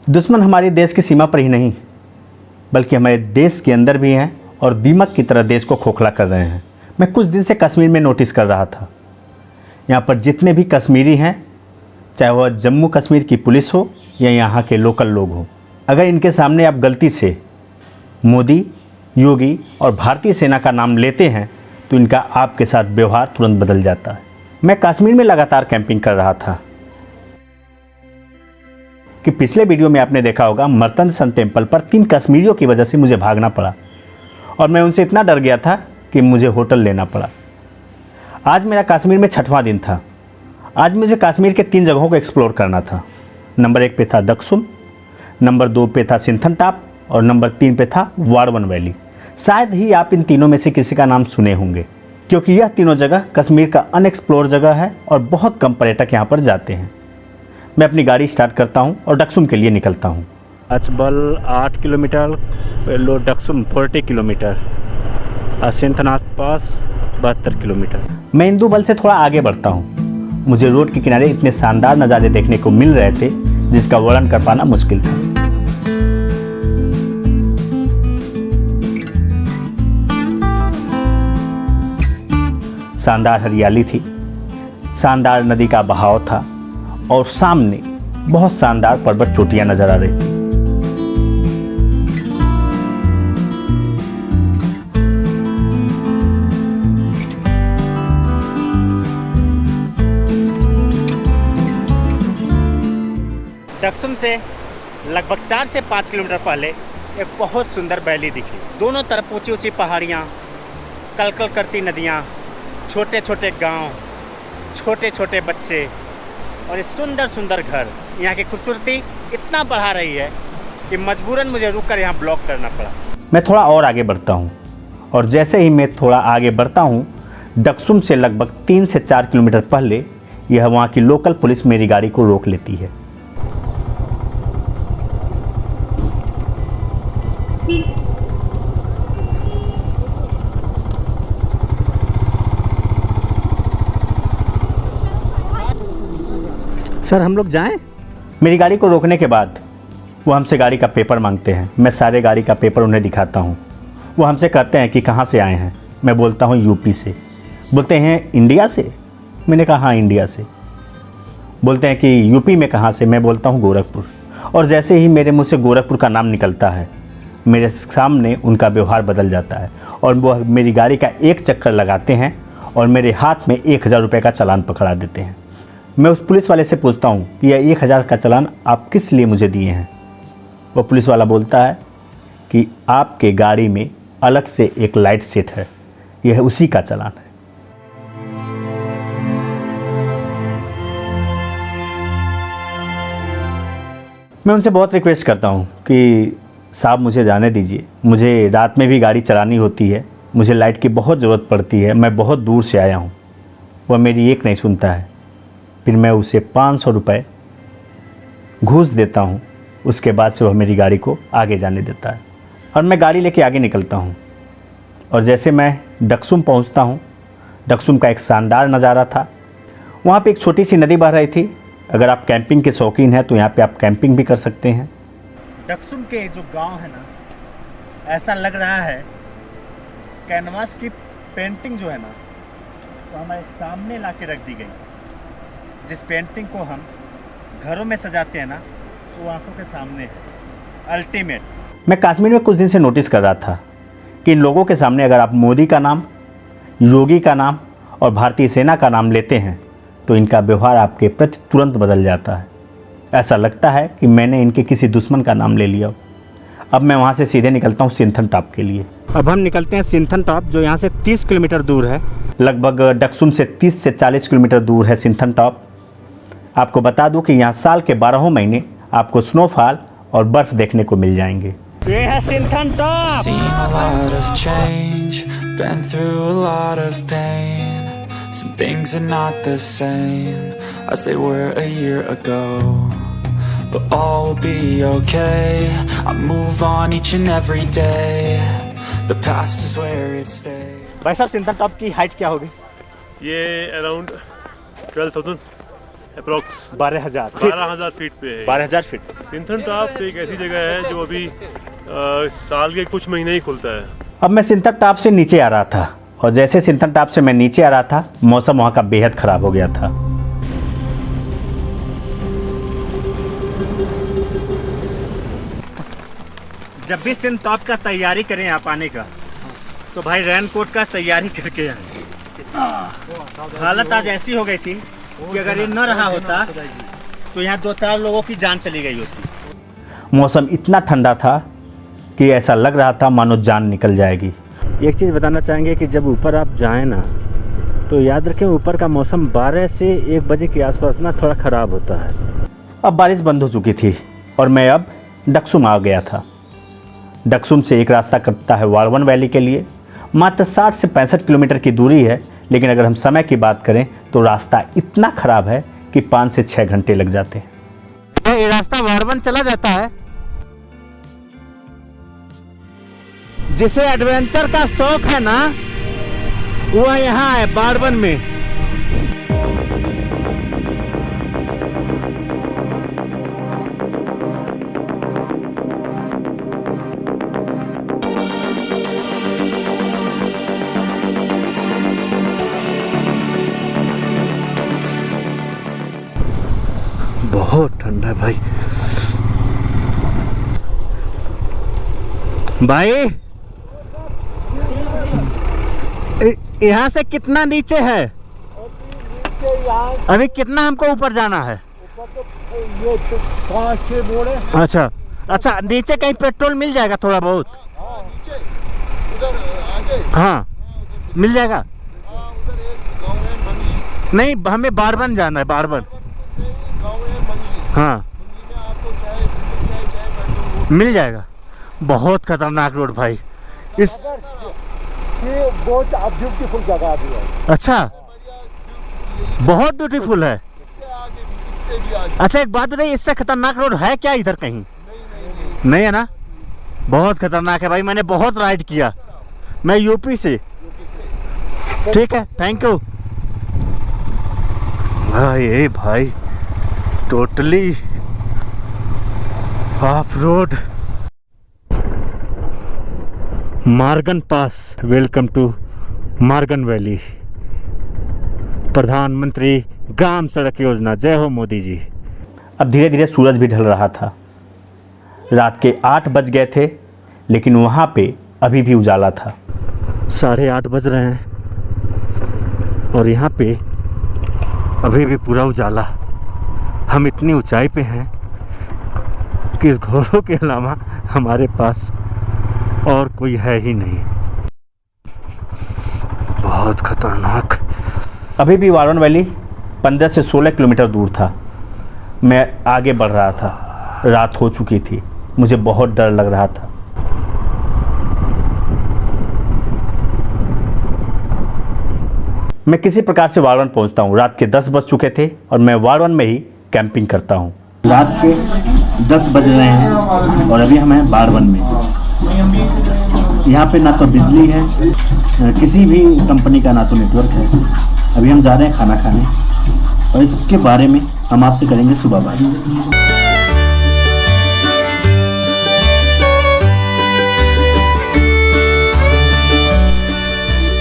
दुश्मन हमारे देश की सीमा पर ही नहीं बल्कि हमारे देश के अंदर भी हैं और दीमक की तरह देश को खोखला कर रहे हैं। मैं कुछ दिन से कश्मीर में नोटिस कर रहा था, यहाँ पर जितने भी कश्मीरी हैं, चाहे वह जम्मू कश्मीर की पुलिस हो या यहाँ के लोकल लोग हों, अगर इनके सामने आप गलती से मोदी, योगी और भारतीय सेना का नाम लेते हैं तो इनका आपके साथ व्यवहार तुरंत बदल जाता है। मैं कश्मीर में लगातार कैंपिंग कर रहा था कि पिछले वीडियो में आपने देखा होगा मर्तंड सन टेम्पल पर 3 कश्मीरियों की वजह से मुझे भागना पड़ा और मैं उनसे इतना डर गया था कि मुझे होटल लेना पड़ा। आज मेरा कश्मीर में 6वां दिन था। आज मुझे कश्मीर के 3 जगहों को एक्सप्लोर करना था। नंबर 1 पे था दक्सुम, नंबर 2 पे था सिंथन टॉप और नंबर 3 पे था वारवन वैली। शायद ही आप इन तीनों में से किसी का नाम सुने होंगे, क्योंकि यह तीनों जगह कश्मीर का अनएक्सप्लोर जगह है और बहुत कम पर्यटक यहाँ पर जाते हैं। मैं अपनी गाड़ी स्टार्ट करता हूँ और दक्सुम के लिए निकलता हूँ। अचबल 8 किलोमीटर, लो दक्सुम 40 किलोमीटर, सिंथनाथ पास 72 किलोमीटर। मैं इंदुबल से थोड़ा आगे बढ़ता हूँ। मुझे रोड के किनारे इतने शानदार नज़ारे देखने को मिल रहे थे जिसका वर्णन कर पाना मुश्किल था। शानदार हरियाली थी, शानदार नदी का बहाव था और सामने बहुत शानदार पर्वत चोटियां नजर आ रही थी। दक्सुम से लगभग 4 से 5 किलोमीटर पहले एक बहुत सुंदर वैली दिखी। दोनों तरफ ऊंची ऊंची पहाड़ियाँ, कलकल करती नदियाँ, छोटे छोटे गांव, छोटे छोटे बच्चे और ये सुंदर सुंदर घर। यहाँ की खूबसूरती इतना बढ़ा रही है कि मजबूरन मुझे रुककर यहाँ ब्लॉक करना पड़ा। मैं थोड़ा और आगे बढ़ता हूँ और जैसे ही मैं थोड़ा आगे बढ़ता हूँ, दक्सुम से लगभग 3 से 4 किलोमीटर पहले यह वहाँ की लोकल पुलिस मेरी गाड़ी को रोक लेती है। सर, हम लोग जाएं? मेरी गाड़ी को रोकने के बाद वो हमसे गाड़ी का पेपर मांगते हैं। मैं सारे गाड़ी का पेपर उन्हें दिखाता हूँ। वो हमसे कहते हैं कि कहाँ से आए हैं। मैं बोलता हूँ यूपी से। बोलते हैं इंडिया से? मैंने कहा हाँ, इंडिया से। बोलते हैं कि यूपी में कहाँ से? मैं बोलता हूँ गोरखपुर। और जैसे ही मेरे मुँह से गोरखपुर का नाम निकलता है, मेरे सामने उनका व्यवहार बदल जाता है और वो मेरी गाड़ी का एक चक्कर लगाते हैं और मेरे हाथ में 1000 रुपये का चालान पकड़ा देते हैं। मैं उस पुलिस वाले से पूछता हूँ कि यह 1000 का चालान आप किस लिए मुझे दिए हैं? वो पुलिस वाला बोलता है कि आपके गाड़ी में अलग से एक लाइट सेट है, यह उसी का चालान है। मैं उनसे बहुत रिक्वेस्ट करता हूँ कि साहब मुझे जाने दीजिए, मुझे रात में भी गाड़ी चलानी होती है, मुझे लाइट की बहुत ज़रूरत पड़ती है, मैं बहुत दूर से आया हूँ। वह मेरी एक नहीं सुनता है। फिर मैं उसे 500 रुपये घूस देता हूँ। उसके बाद से वह मेरी गाड़ी को आगे जाने देता है और मैं गाड़ी लेके आगे निकलता हूँ। और जैसे मैं दक्सुम पहुँचता हूँ, दक्सुम का एक शानदार नज़ारा था। वहाँ पे एक छोटी सी नदी बह रही थी। अगर आप कैंपिंग के शौकीन हैं तो यहाँ पे आप कैंपिंग भी कर सकते हैं। दक्सुम के जो गांव है ना, ऐसा लग रहा है कैनवास की पेंटिंग जो है ना, तो हमारे सामने ला के रख दी गई। जिस पेंटिंग को हम घरों में सजाते हैं ना, तो आंखों के सामने है। अल्टीमेट। मैं कश्मीर में कुछ दिन से नोटिस कर रहा था कि इन लोगों के सामने अगर आप मोदी का नाम, योगी का नाम और भारतीय सेना का नाम लेते हैं तो इनका व्यवहार आपके प्रति तुरंत बदल जाता है। ऐसा लगता है कि मैंने इनके किसी दुश्मन का नाम ले लिया। अब मैं वहाँ से सीधे निकलता हूँ सिंथन टॉप के लिए। अब हम निकलते हैं सिंथन टॉप, जो यहाँ से 30 किलोमीटर दूर है। लगभग दक्सुम से 30 से 40 किलोमीटर दूर है सिंथन टॉप। आपको बता दूं कि यहाँ साल के 12 महीने आपको स्नोफॉल और बर्फ़ देखने को मिल जाएंगे। ये है Sinthan top. Seen a lot of change, been through a lot of pain. Some things are not the same as they were a year ago, but all will be okay. I move on each and every day. The past is where it stays. भाई साहब, Sinthan top की height क्या होगी? ये around 12,000 approx 12,000 feet. 12,000 feet पे है। 12,000 feet. Sinthan top एक ऐसी जगह है जो अभी साल के कुछ महीने ही खुलता है। अब मैं सिंथन टॉप से नीचे आ रहा था और जैसे सिंथन टॉप से मैं नीचे आ रहा था मौसम वहाँ का बेहद ख़राब हो गया था। जब भी सिंथन का तैयारी करें आप आने का तो भाई रेनकोट का तैयारी करके आए। हालत आज ऐसी हो गई थी कि अगर ये न रहा होता तो यहाँ 2-4 लोगों की जान चली गई होती। मौसम इतना ठंडा था कि ऐसा लग रहा था मानो जान निकल जाएगी। एक चीज़ बताना चाहेंगे कि जब ऊपर आप जाएं ना तो याद रखें ऊपर का मौसम 12 से 1 बजे के आसपास ना थोड़ा ख़राब होता है। अब बारिश बंद हो चुकी थी और मैं अब डक्सुम आ गया था। डक्सुम से एक रास्ता कटता है वारवन वैली के लिए। मात्र 60 से 65 किलोमीटर की दूरी है, लेकिन अगर हम समय की बात करें तो रास्ता इतना ख़राब है कि 5 से 6 घंटे लग जाते हैं। ये रास्ता वारवन चला जाता है। जिसे एडवेंचर का शौक है ना वो यहाँ है वारवन में। बहुत ठंडा है भाई। भाई यहाँ से कितना नीचे है? अभी कितना हमको ऊपर जाना है? ये 5-6 बोर्ड है। अच्छा अच्छा, नीचे कहीं पेट्रोल मिल जाएगा थोड़ा बहुत? उधर आगे हाँ मिल जाएगा। उधर एक गाँव है मंगली। नहीं, हमें बारबन जाना है। बारबन गाँव है मंगली। हाँ मंगली में आपको चाय पेट्रोल मिल जाएगा। बहुत खतरनाक रोड भाई। इस से बहुत ब्यूटीफुल जगह भी है। अच्छा, बहुत ब्यूटीफुल है। इससे आगे भी, इससे भी आगे। अच्छा एक बात बताइए, इससे खतरनाक रोड है क्या इधर कहीं? नहीं है ना? बहुत खतरनाक है भाई। मैंने बहुत राइड किया। मैं यूपी से। ठीक है, थैंक यू भाई। भाई totally off road. Margan pass. Welcome to Margan valley. प्रधानमंत्री ग्राम सड़क योजना। जय हो मोदी जी। अब धीरे धीरे सूरज भी ढल रहा था। रात के 8 बज गए थे, लेकिन वहाँ पे अभी भी उजाला था। 8:30 बज रहे हैं और यहाँ पे अभी भी पूरा उजाला। हम इतनी ऊंचाई पे हैं कि इस घोड़ों के अलावा हमारे पास और कोई है ही नहीं। बहुत खतरनाक। अभी भी वारन वैली 15 से 16 किलोमीटर दूर था। मैं आगे बढ़ रहा था। रात हो चुकी थी। मुझे बहुत डर लग रहा था। मैं किसी प्रकार से वारवन पहुंचता हूं। रात के 10 बज चुके थे और मैं वारवन में ही कैंपिंग करता हूं। रात के 10 बज रहे हैं और अभी हम हैं वारवन में। यहाँ पे ना तो बिजली है, किसी भी कंपनी का ना तो नेटवर्क है। अभी हम जा रहे हैं खाना खाने और इसके बारे में हम आपसे करेंगे सुबह बात।